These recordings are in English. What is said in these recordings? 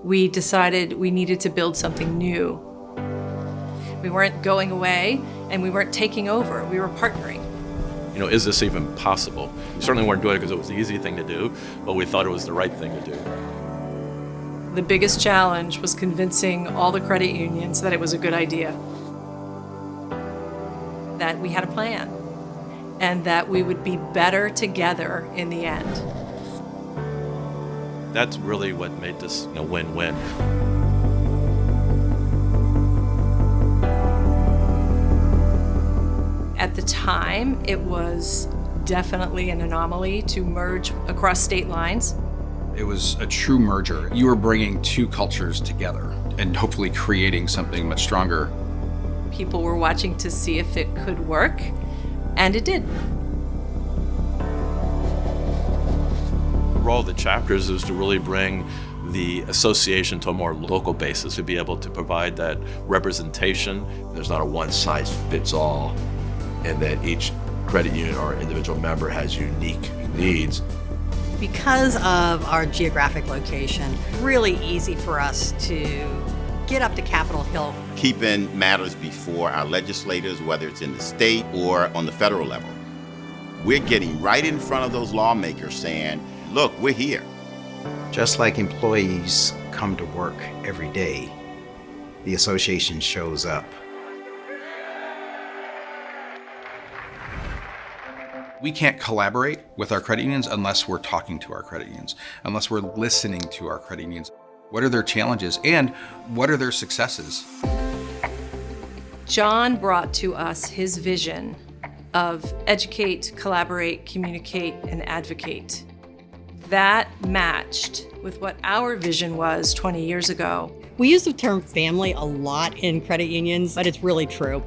we decided we needed to build something new. We weren't going away and we weren't taking over, we were partnering. Is this even possible? We certainly weren't doing it because it was the easy thing to do, but we thought it was the right thing to do. The biggest challenge was convincing all the credit unions that it was a good idea, that we had a plan, and that we would be better together in the end. That's really what made this win-win. At the time, it was definitely an anomaly to merge across state lines. It was a true merger. You were bringing two cultures together and hopefully creating something much stronger. People were watching to see if it could work, and it did. The role of the chapters is to really bring the association to a more local basis, to be able to provide that representation. There's not a one-size-fits-all, and that each credit union or individual member has unique needs. Because of our geographic location, really easy for us to get up to Capitol Hill. Keeping matters before our legislators, whether it's in the state or on the federal level. We're getting right in front of those lawmakers saying, look, we're here. Just like employees come to work every day, the association shows up. We can't collaborate with our credit unions unless we're talking to our credit unions, unless we're listening to our credit unions. What are their challenges and what are their successes? John brought to us his vision of educate, collaborate, communicate, and advocate. That matched with what our vision was 20 years ago. We use the term family a lot in credit unions, but it's really true.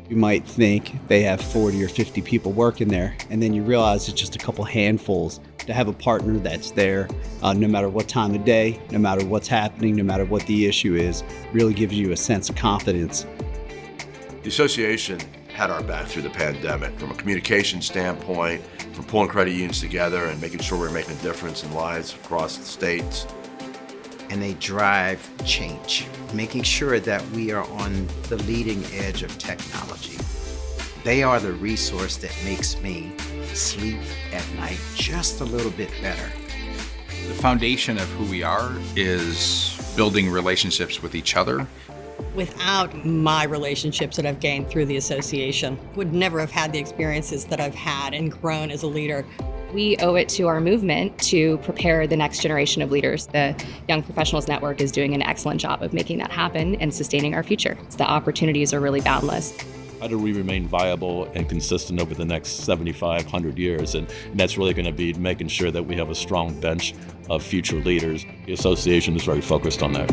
You might think they have 40 or 50 people working there, and then you realize it's just a couple handfuls. To have a partner that's there no matter what time of day, no matter what's happening, no matter what the issue is, really gives you a sense of confidence. The association had our back through the pandemic from a communication standpoint, from pulling credit unions together and making sure we're making a difference in lives across the states. And they drive change, making sure that we are on the leading edge of technology. They are the resource that makes me sleep at night just a little bit better. The foundation of who we are is building relationships with each other. Without my relationships that I've gained through the association, would never have had the experiences that I've had and grown as a leader. We owe it to our movement to prepare the next generation of leaders. The Young Professionals Network is doing an excellent job of making that happen and sustaining our future. The opportunities are really boundless. How do we remain viable and consistent over the next 75, 100 years? And that's really going to be making sure that we have a strong bench of future leaders. The association is very focused on that.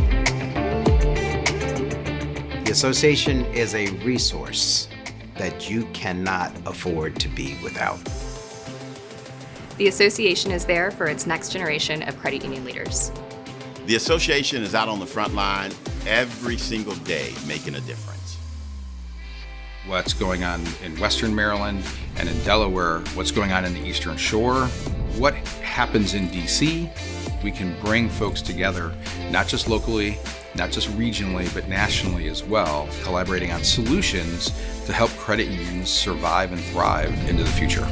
The association is a resource that you cannot afford to be without. The association is there for its next generation of credit union leaders. The association is out on the front line every single day making a difference. What's going on in Western Maryland and in Delaware, what's going on in the Eastern Shore, what happens in DC. We can bring folks together, not just locally, not just regionally, but nationally as well, collaborating on solutions to help credit unions survive and thrive into the future.